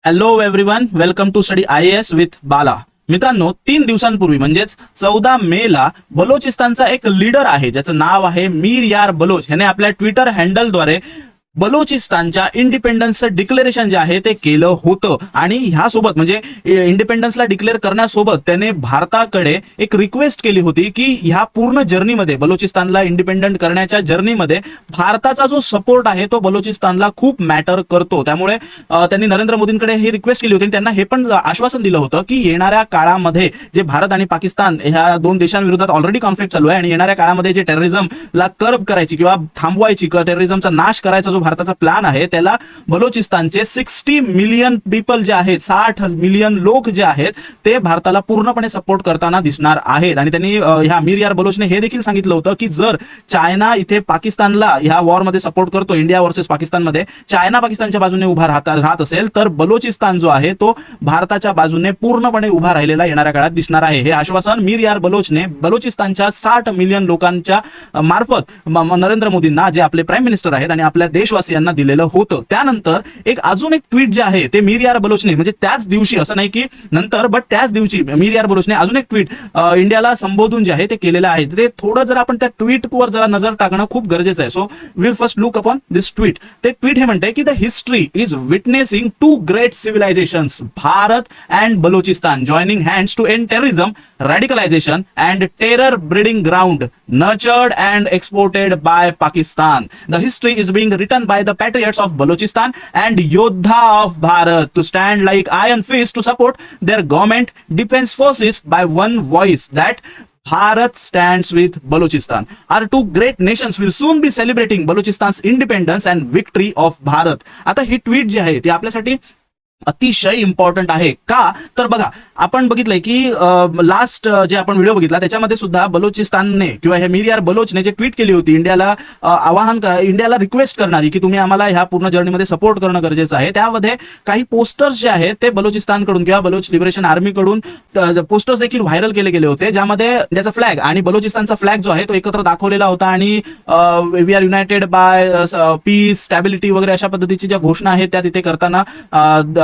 Hello everyone, welcome to study IAS with Bala. मित्रांनो, 3 दिवसांपूर्वी म्हणजेच 14 मे ला बलोचिस्तानचा एक लीडर आहे ज्याचं नाव आहे मीर यार बलोच. ह्याने आपल्या ट्विटर हँडलद्वारे बलोचिस्तानच्या इंडिपेंडन्सचं डिक्लेरेशन जे आहे ते केलं होतं आणि ह्यासोबत म्हणजे इंडिपेंडन्सला डिक्लेअर करण्यासोबत त्याने भारताकडे एक रिक्वेस्ट केली होती की ह्या पूर्ण जर्नीमध्ये बलोचिस्तानला इंडिपेंडंट करण्याच्या जर्नीमध्ये भारताचा जो सपोर्ट आहे तो बलोचिस्तानला खूप मॅटर करतो. त्यामुळे त्यांनी नरेंद्र मोदींकडे ही रिक्वेस्ट केली होती आणि त्यांना हे पण आश्वासन दिलं होतं की येणाऱ्या काळामध्ये जे भारत आणि पाकिस्तान ह्या दोन देशांविरोधात ऑलरेडी कॉन्फ्लिक्ट चालू आहे आणि येणाऱ्या काळामध्ये जे टेररिझमला कर्ब करायची किंवा थांबवायची टेररिझमचा नाश करायचा जो भारताचा प्लॅन आहे त्याला बलोचिस्तानचे 60 मिलियन पीपल जे आहेत, 60 मिलियन लोक जे आहेत ते भारताला पूर्णपणे सपोर्ट करताना दिसणार आहेत. आणि त्यांनी ह्या मीर यार बलोचने हे देखील सांगितलं होतं की जर चायना इथे पाकिस्तानला ह्या वॉरमध्ये सपोर्ट करतो, इंडिया वर्सेस पाकिस्तानमध्ये चायना पाकिस्तानच्या बाजूने उभा राहत असेल तर बलोचिस्तान जो आहे तो भारताच्या बाजूने पूर्णपणे उभा राहिलेला येणाऱ्या काळात दिसणार आहे. हे आश्वासन मीर यार बलोचने बलोचिस्तानच्या 60 मिलियन लोकांच्या मार्फत नरेंद्र मोदींना, जे आपले प्राईम मिनिस्टर आहेत आणि आपल्या देशवासियांना दिलेलं होतं. त्यानंतर अजून एक ट्विट जे आहे ते मीर यार बलोचने, म्हणजे त्याच दिवशी, असं नाही की नंतर, बट त्याच दिवशी मीर यार बलोचने अजून एक ट्विट इंडियाला संबोधून जे आहे ते केलेलं आहे. ते थोडं जर आपण त्या ट्विटवर जरा नजर टाकणं खूप गरजेचं आहे. So will first look upon this tweet. ते ट्विट हे म्हणते की the history is witnessing 2 great civilisations, Bharat and Balochistan, joining hands to end terrorism, radicalisation and terror breeding ground, nurtured and exported by Pakistan. The history is being written by the patriots of Balochistan and Yodha of Bharat to stand like iron fist to support their government defense forces by one voice that Bharat stands with Balochistan. Our 2 great nations will soon be celebrating Balochistan's independence and victory of Bharat. आता ही tweet जी आहे ती आपल्यासाठी अतिशय important आहे. का तर बघा, आपण बघितलंय की लास्ट जे आपण व्हिडिओ बघितला त्याच्यामध्ये सुद्धा बलोचिस्तानने किंवा हे मीर यार बलोचने जे ट्विट केली होती इंडियाला इंडियाला रिक्वेस्ट करणारी की तुम्ही आम्हाला ह्या पूर्ण जर्नीमध्ये सपोर्ट करणं गरजेचं आहे, त्यामध्ये काही पोस्टर्स जे आहेत ते बलोचिस्तानकडून किंवा बलोच लिबरेशन आर्मीकडून पोस्टर्स देखील व्हायरल केले गेले होते, ज्यामध्ये इंडियाचा फ्लॅग आणि बलोचिस्तानचा फ्लॅग जो आहे तो एकत्र दाखवलेला होता आणि we are united by peace, stability वगैरे अशा पद्धतीची ज्या घोषणा आहेत त्या तिथे करताना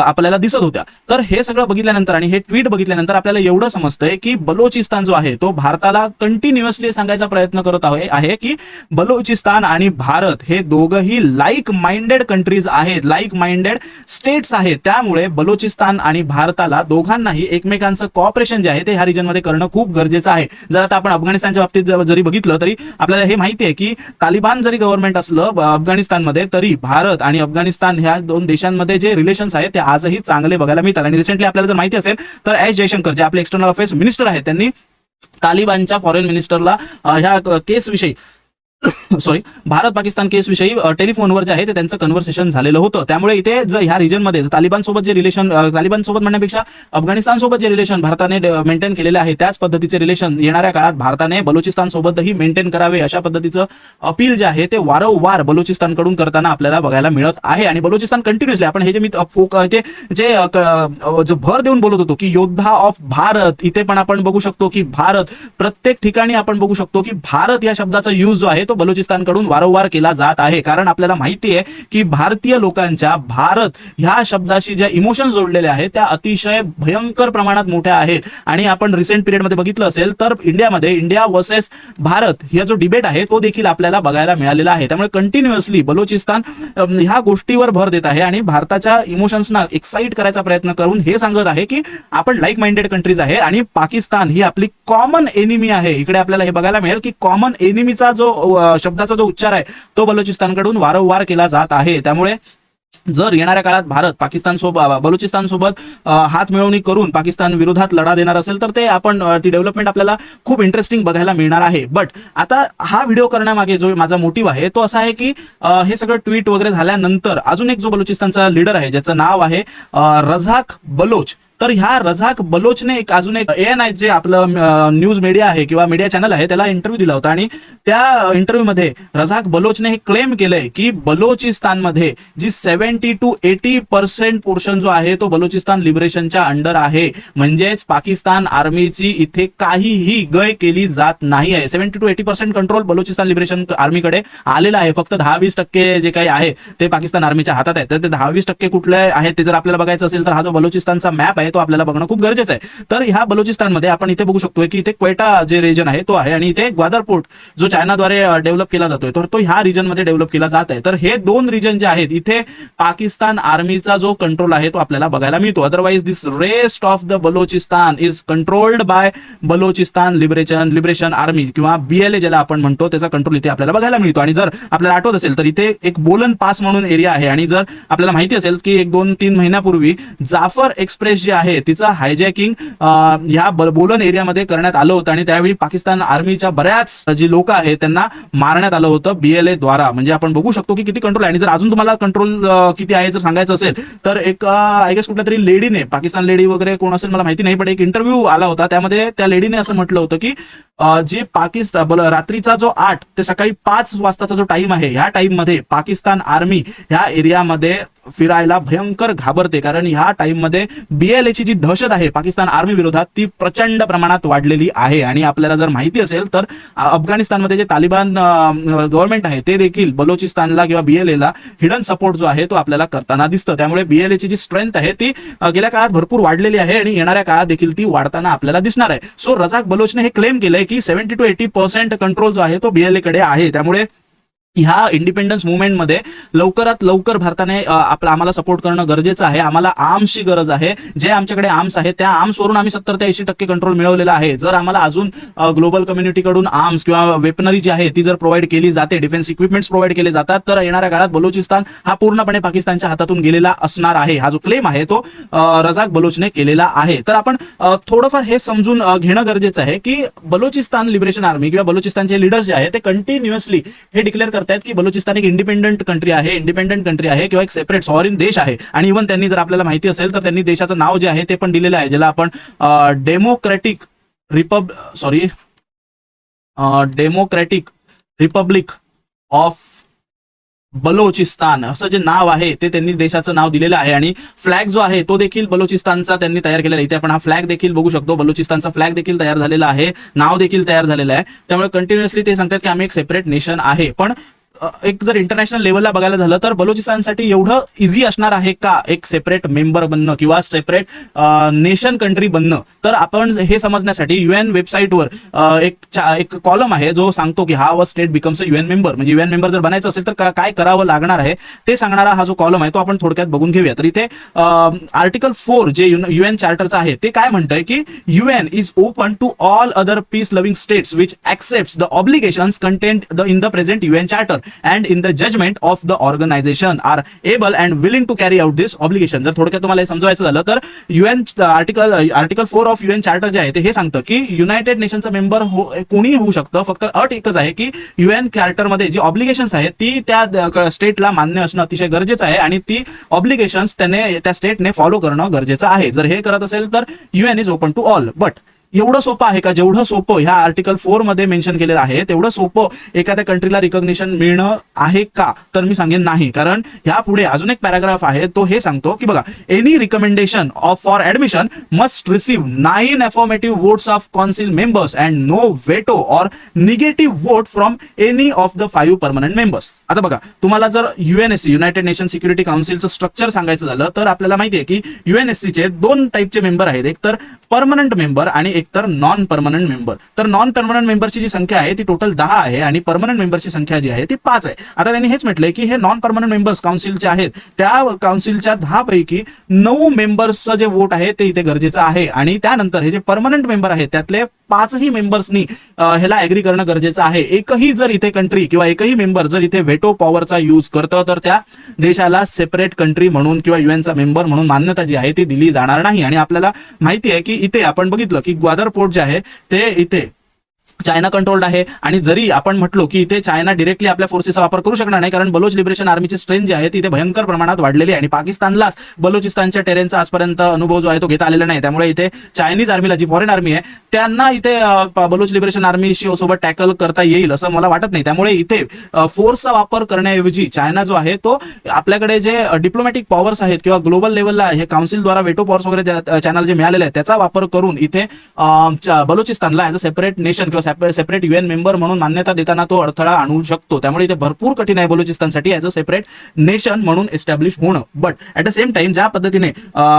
आपल्याला दिसत होत्या. तर हे सगळं बघितल्यानंतर आणि हे ट्विट बघितल्यानंतर आपल्याला एवढं समजतंय की बलोचिस्तान जो आहे तो भारताला कंटिन्युअसली सांगायचा प्रयत्न करत आहे की बलोचिस्तान आणि भारत हे दोघंही लाईक माइंडेड कंट्रीज आहेत, लाईक माइंडेड स्टेट्स आहेत. त्यामुळे बलोचिस्तान आणि भारताला दोघांनाही एकमेकांचं कॉपरेशन जे आहे ते ह्या रिजनमध्ये करणं खूप गरजेचं आहे. जर आता आपण अफगाणिस्तानच्या बाबतीत जरी बघितलं तरी आपल्याला हे माहिती आहे की तालिबान जरी गव्हर्नमेंट असलं अफगाणिस्तानमध्ये तरी भारत आणि अफगाणिस्तान ह्या दोन देशांमध्ये जे रिलेशन्स आहेत ते आजही चांगले बघायला मिळतात. आणि रिसेंटली आपल्याला जर माहिती असेल तर एस जयशंकर, जे आपले एक्सटर्नल अफेअर्स मिनिस्टर आहेत, त्यांनी तालिबानच्या फॉरेन मिनिस्टरला ह्या केसविषयी भारत पाकिस्तान केस विषयी टेलिफोनवर जे आहे ते त्यांचं कन्व्हर्सेशन झालेलं होतं. त्यामुळे इथे जर ह्या रिजनमध्ये तालिबान सोबत जे रिलेशन, तालिबान सोबत म्हणण्यापेक्षा अफगाणिस्तान सोबत जे रिलेशन भारताने मेंटेन केलेले आहे त्याच पद्धतीचे रिलेशन येणाऱ्या काळात भारताने बलोचिस्तान सोबतही मेंटेन करावे, अशा पद्धतीचं अपील जे आहे ते वारंवार बलोचिस्तानकडून करताना आपल्याला बघायला मिळत आहे. आणि बलोचिस्तान कंटिन्युअसली, आपण हे जे मी जे भर देऊन बोलत होतो की योद्धा ऑफ भारत, इथे पण आपण बघू शकतो की भारत, प्रत्येक ठिकाणी आपण बघू शकतो की भारत या शब्दाचा यूज जो आहे तो बलोचिस्तानकडून वारंवार केला जात आहे. कारण आपल्याला माहिती आहे की भारतीय लोकांच्या भारत ह्या शब्दाशी ज्या इमोशन्स जोडलेले आहेत त्या अतिशय भयंकर प्रमाणात मोठ्या आहेत. आणि आपण रिसेंट पिरियडमध्ये बघितलं असेल तर इंडियामध्ये इंडिया वर्सेस भारत हा जो डिबेट आहे तो देखील आपल्याला बघायला मिळालेला आहे. त्यामुळे कंटिन्युअसली बलोचिस्तान ह्या गोष्टीवर भर देत आहे आणि भारताच्या इमोशन्सना एक्साइट करायचा प्रयत्न करून हे सांगत आहे की आपण लाईक माइंडेड कंट्रीज आहे आणि पाकिस्तान ही आपली कॉमन एनिमी आहे. इकडे आपल्याला हे बघायला मिळेल की कॉमन एनिमीचा जो शब्दाचा जो उच्चार आहे तो बलोचिस्तानकडून वारंवार केला जात आहे. त्यामुळे जर येणाऱ्या काळात भारत बलोचिस्तान सोबत हात मिळवणी करून पाकिस्तान विरोधात लढा देणार असेल तर ते ती डेव्हलपमेंट आपल्याला खूप इंटरेस्टिंग बघायला मिळणार आहे. बट आता हा व्हिडिओ करण्यामागे जो माझा मोटिव्ह आहे तो असा आहे की हे सगळं ट्विट वगैरे झाल्यानंतर अजून एक जो बलोचिस्तानचा लीडर आहे ज्याचं नाव आहे रझाक बलोच, तर ह्या रझाक बलोचने एक अजून एक ANI जे आपलं न्यूज मीडिया आहे किंवा मीडिया चॅनल आहे त्याला इंटरव्ह्यू दिला होता आणि त्या इंटरव्ह्यू मध्ये रझाक बलोचने हे क्लेम केलंय की बलोचिस्तानमध्ये जी 70 to 80% पोर्शन जो आहे तो बलोचिस्तान लिबरेशनच्या अंडर आहे, म्हणजेच पाकिस्तान आर्मीची इथे काहीही गय केली जात नाही आहे. 70 to 80% कंट्रोल बलोचिस्तान लिबरेशन आर्मीकडे आलेला आहे. फक्त 10-20% जे काही आहे ते पाकिस्तान आर्मीच्या हातात आहे. तर ते 10-20% कुठले आहेत ते जर आपल्याला बघायचं असेल तर हा जो बलोचिस्तानचा मॅप आहे तो आपल्याला बघणं खूप गरजेचं आहे. तर ह्या बलोचिस्तानमध्ये आपण इथे बघू शकतोय की इथे क्वेटा जे रिजन आहे तो आहे आणि इथे ग्वादर पोर्ट जो चायनाद्वारे डेव्हलप केला जातोय तर तो ह्या रिजन मध्ये डेव्हलप केला जात आहे. तर हे दोन रिजन जे आहेत इथे पाकिस्तान आर्मीचा जो कंट्रोल आहे तो आपल्याला बघायला मिळतो. Otherwise this rest of the Balochistan is controlled by Balochistan liberation army किंवा BLA ज्याला आपण म्हणतो त्याचा कंट्रोल इथे आपल्याला बघायला मिळतो. आणि जर आपल्याला आठवत असेल तर इथे एक बोलन पास म्हणून एरिया आहे आणि जर आपल्याला माहिती असेल की 1-2-3 महिन्यापूर्वी जाफर एक्सप्रेस जी आहे तिचं हायजॅकिंग ह्या बोलन एरियामध्ये करण्यात आलं होतं आणि त्यावेळी पाकिस्तान आर्मीच्या बऱ्याच जी लोक आहेत त्यांना मारण्यात आलं होतं BLA द्वारा. म्हणजे आपण बघू शकतो की किती कंट्रोल आहे. आणि जर अजून तुम्हाला कंट्रोल किती आहे जर सांगायचं असेल तर एक आय गेस कुठल्या तरी लेडीने, पाकिस्तान लेडी वगैरे कोण असेल मला माहिती नाही, पण एक इंटरव्ह्यू आला होता त्यामध्ये त्या लेडीने असं म्हटलं होतं की जे पाकिस्तान रात्रीचा जो 8 ते सकाळी 5 वाजताचा जो टाइम आहे ह्या टाइम मध्ये पाकिस्तान आर्मी ह्या एरियामध्ये फिरायला भयंकर घाबरते, कारण ह्या टाइम मध्ये BLA ची जी दहशत आहे पाकिस्तान आर्मी विरोधात ती प्रचंड प्रमाणात वाढलेली आहे. आणि आपल्याला जर माहिती असेल तर अफगाणिस्तानमध्ये जे तालिबान गव्हर्नमेंट आहे ते देखील बलोचिस्तानला किंवा BLA ला हिडन सपोर्ट जो आहे तो आपल्याला करताना दिसतं. त्यामुळे BLA ची जी स्ट्रेंथ आहे ती गेल्या काळात भरपूर वाढलेली आहे आणि येणाऱ्या काळात देखील ती वाढताना आपल्याला दिसणार आहे. सो रझाक बलोचने हे क्लेम केलंय की 70 to 80% कंट्रोल जो आहे तो BLA कडे आहे. त्यामुळे ह्या इंडिपेंडन्स मुवमेंटमध्ये लवकरात लवकर भारताने आम्हाला सपोर्ट करणं गरजेचं आहे. आम्हाला आर्म्सची गरज आहे. जे आमच्याकडे आर्म्स आहे त्या आर्म्सवरून आम्ही 70 ते 80% कंट्रोल मिळवलेला आहे. जर आम्हाला अजून ग्लोबल कम्युनिटीकडून आर्म्स किंवा वेपनरी जी आहे ती जर प्रोव्हाइड केली जाते, डिफेन्स इक्विपमेंट्स प्रोव्हाइड केले जातात, तर येणाऱ्या काळात बलोचिस्तान हा पूर्णपणे पाकिस्तानच्या हातातून गेलेला असणार आहे. हा जो क्लेम आहे तो रझाक बलोचने केलेला आहे. तर आपण थोडंफार हे समजून घेणं गरजेचं आहे की बलोचिस्तान लिबरेशन आर्मी किंवा बलोचिस्तानचे लीडर्स जे आहे ते कंटिन्युअसली हे डिक्लेअर करतात की बलोचिस्तान एक इंडिपेंडंट कंट्री आहे किंवा एक सेपरेट सॉवरिन देश आहे. आणि इव्हन त्यांनी जर आपल्याला माहिती असेल तर त्यांनी देशाचं नाव जे आहे ते पण दिलेलं आहे, ज्याला आपण डेमोक्रॅटिक रिपब्लिक ऑफ बलोचिस्तान असं जे नाव आहे ते त्यांनी देशाचं नाव दिलेलं आहे. आणि फ्लॅग जो आहे तो देखील बलोचिस्तानचा त्यांनी तयार केलेला आहे. इथे आपण हा फ्लॅग देखील बघू शकतो. बलोचिस्तानचा फ्लॅग देखील तयार झालेला आहे, नाव देखील तयार झालेलं आहे. त्यामुळे कंटिन्युअसली ते सांगतात की आम्ही एक सेपरेट नेशन आहे. पण एक जर इंटरनॅशनल लेवलला बघायला झालं तर बलोचिस्तानसाठी एवढं इझी असणार आहे का एक सेपरेट मेंबर बनणं किंवा सेपरेट नेशन कंट्री बनणं? तर आपण हे समजण्यासाठी UN वेबसाईटवर एक कॉलम आहे जो सांगतो की how a state becomes a UN member. म्हणजे UN मेंबर जर बनायचं असेल तर काय करावं लागणार आहे ते सांगणारा हा जो कॉलम आहे तो आपण थोडक्यात बघून घेऊया. तर इथे आर्टिकल 4 जे UN चार्टरचं आहे ते काय म्हणतंय की UN is open to all other peace loving states which accepts the obligations content in the present UN charter and in the judgment of the organization are able and willing to carry out this obligation. जर थोडक्यात तुम्हाला हे समजवायचं झालं तर UN article 4 of UN charter जे आहे ते हे सांगतं की युनायटेड नेशनचा मेंबर कोणी होऊ शकतं, फक्त अट एकच आहे की UN चार्टरमध्ये जी ऑब्लिगेशन्स आहेत ती त्या स्टेटला मान्य असणं अतिशय गरजेचं आहे आणि ती ऑब्लिगेशन्स त्या स्टेटने फॉलो करणं गरजेचं आहे. जर हे करत असेल तर UN is open to all. But एवढं सोपं आहे का? जेवढं सोपं ह्या आर्टिकल 4 मध्ये मेन्शन केलेलं आहे तेवढं सोपं एखाद्या कंट्रीला रिकॉग्निशन मिळणं आहे का? तर मी सांगेन नाही. कारण ह्या पुढे अजून एक पॅराग्राफ आहे तो हे सांगतो की बघा, any recommendation for admission must receive 9 affirmative votes of council members and no veto or negative vote from any of the 5 permanent members. आता बघा, तुम्हाला जर UNSC युनायटेड नेशन सिक्युरिटी काउन्सिलचं स्ट्रक्चर सांगायचं झालं तर आपल्याला माहिती आहे की UNSC चे 2 टाईपचे मेंबर आहेत, एक तर परमनंट मेंबर आणि एक तर नॉन परमनंट मेंबर. तर नॉन परमनंट मेंबरची जी संख्या आहे ती टोटल 10 आहे आणि परमनंट मेंबरची संख्या जी आहे ती 5 आहे. आता त्यांनी हेच म्हटलंय की हे नॉन परमनंट मेंबर्स काउन्सिलचे आहेत त्या काउन्सिलच्या 10 पैकी 9 मेंबर्सचं जे वोट आहे ते इथे गरजेचं आहे आणि त्यानंतर हे जे परमनंट मेंबर आहेत त्यातले 5ही मेंबर्सनी ह्याला ऍग्री करणं गरजेचं आहे. एकही जर इथे कंट्री किंवा एकही मेंबर जर इथे व्हेटो पॉवरचा यूज करतं तर त्या देशाला सेपरेट कंट्री म्हणून किंवा UNचा मेंबर म्हणून मान्यता जी आहे ती दिली जाणार नाही. आणि आपल्याला माहिती आहे की इथे आपण बघितलं की ग्वादर पोर्ट जे आहे ते इथे चायना कंट्रोल्ड आहे. आणि जरी आपण म्हटलो की इथे चायना डिरेक्टली आपल्या फोर्सेसचा वापर करू शकणार नाही, कारण बलोच लिबरेशन आर्मीची स्ट्रेंथ जी आहे ती इथे भयंकर प्रमाणात वाढलेली आहे आणि पाकिस्तानलाच बलोचिस्तानच्या टेरेनचा आजपर्यंत अनुभव जो आहे तो घेता आलेला नाही. त्यामुळे इथे चायनीज आर्मीला, जी फॉरेन आर्मी आहे, त्यांना इथे बलोच लिबरेशन आर्मी सोबत टॅकल करता येईल असं मला वाटत नाही. त्यामुळे इथे फोर्सचा वापर करण्याऐवजी चायना जो आहे तो आपल्याकडे जे डिप्लोमॅटिक पॉवर्स आहेत किंवा ग्लोबल लेवलला हे काउन्सिलद्वारा वेटो पॉवर्स वगैरे चायनाला जे मिळालेले आहेत त्याचा वापर करून इथे बलोचिस्तानला ॲज अ सेपरेट नेशन किंवा सेपरेट UN मेंबर म्हणून मान्यता देताना तो अडथळा आणू शकतो. त्यामुळे इथे भरपूर कठीण आहे बलोचिस्तानसाठी ॲज अ सेपरेट नेशन म्हणून एस्टॅब्लिश होणं. But at the same time ज्या पद्धतीने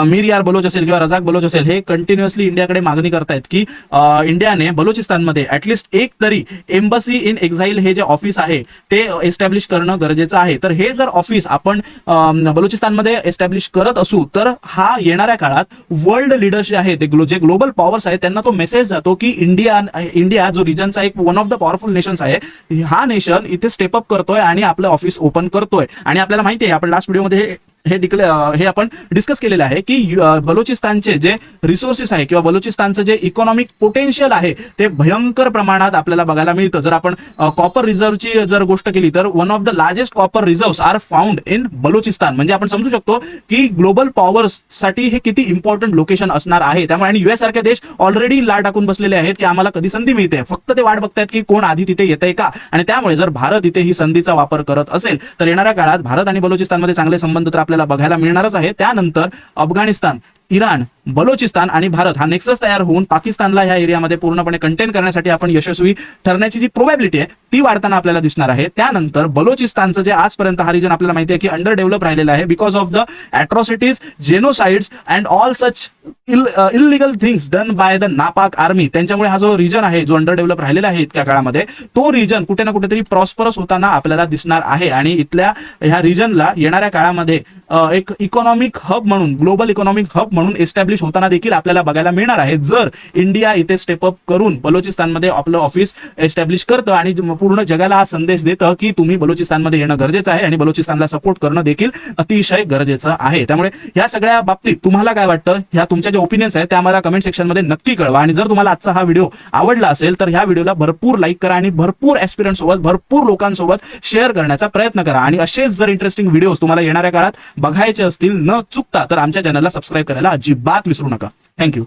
मीर यार बलोच असेल किंवा रजाक बलोच असेल हे कंटिन्युअसली इंडियाकडे मागणी करतायत की इंडियाने बलोचिस्तानमध्ये ऍटलिस्ट एक तरी एम्बसी इन एक्झाईल हे जे ऑफिस आहे ते एस्टॅब्लिश करणं गरजेचं आहे. तर हे जर ऑफिस आपण बलोचिस्तानमध्ये एस्टॅब्लिश करत असू तर हा येणाऱ्या काळात वर्ल्ड लीडर्स जे आहे ते जे ग्लोबल पॉवर्स आहेत त्यांना तो मेसेज जातो की इंडिया जो रिजनचा एक one of the powerful nations आहे, हा नेशन इथे स्टेप अप करतोय आणि आपलं ऑफिस ओपन करतोय. आणि आपल्याला माहिती आहे, आपण लास्ट व्हिडिओमध्ये हे आपण डिस्कस केलेलं आहे की बलोचिस्तानचे जे रिसोर्सेस आहे किंवा बलोचिस्तानचं जे इकॉनॉमिक पोटेन्शियल आहे ते भयंकर प्रमाणात आपल्याला बघायला मिळतं. जर आपण कॉपर रिझर्वची जर गोष्ट केली तर one of the largest copper reserves are found in Balochistan. म्हणजे आपण समजू शकतो की ग्लोबल पॉवर्स साठी हे किती इम्पॉर्टंट लोकेशन असणार आहे. त्यामुळे आणि US सारखे देश ऑलरेडी लाड टाकून बसलेले आहेत की आम्हाला कधी संधी मिळते, फक्त ते वाट बघतायत की कोण आधी तिथे येतंय का. आणि त्यामुळे जर भारत इथे ही संधीचा वापर करत असेल तर येणाऱ्या काळात भारत आणि बलोचिस्तानमध्ये चांगले संबंध तर आपल्याला बघायला मिळणारच आहे. त्यानंतर अफगाणिस्तान, इराण, बलोचिस्तान आणि भारत हा नेक्सस तयार होऊन पाकिस्तानला ह्या एरियामध्ये पूर्णपणे कंटेन करण्यासाठी आपण यशस्वी ठरण्याची जी प्रोबॅबिलिटी आहे ती वाढताना आपल्याला दिसणार आहे. त्यानंतर बलोचिस्तानचं जे आजपर्यंत हा रिजन आपल्याला माहिती आहे की अंडर डेव्हलप राहिलेला आहे because of the atrocities, genocides and all such illegal things done by the नापाक आर्मी. त्यांच्यामुळे हा जो रिजन आहे जो अंडर डेव्हलप राहिलेला आहे इतक्या काळामध्ये तो रिजन कुठे ना कुठेतरी प्रॉस्परस होताना आपल्याला दिसणार आहे. आणि इथल्या ह्या रिजनला येणाऱ्या काळामध्ये एक इकॉनॉमिक हब म्हणून, ग्लोबल इकॉनॉमिक हब म्हणून एस्टॅब्लिश होताना देखील आपल्याला बघायला मिळणार आहे जर इंडिया इथे स्टेप अप करून बलोचिस्तानमध्ये आपलं ऑफिस एस्टॅब्लिश करतं आणि पूर्ण जगाला हा संदेश देतं की तुम्ही बलोचिस्तानमध्ये येणं गरजेचं आहे आणि बलोचिस्तानला सपोर्ट करणं देखील अतिशय गरजेचं आहे. त्यामुळे या सगळ्या बाबतीत तुम्हाला काय वाटतं, ह्या तुमच्या ज्या ओपिनियन्स आहेत त्या आम्हाला कमेंट सेक्शनमध्ये नक्की कळवा. आणि जर तुम्हाला आजचा हा व्हिडिओ आवडला असेल तर ह्या व्हिडिओला भरपूर लाईक करा आणि भरपूर ऍस्पिरंट सोबत, भरपूर लोकांसोबत शेअर करण्याचा प्रयत्न करा. आणि असेच जर इंटरेस्टिंग व्हिडिओज तुम्हाला येणाऱ्या काळात बघायचे असतील न चुकता तर आमच्या चॅनलला सबस्क्राईब करायला अजिबात विसरू नका. थँक्यू.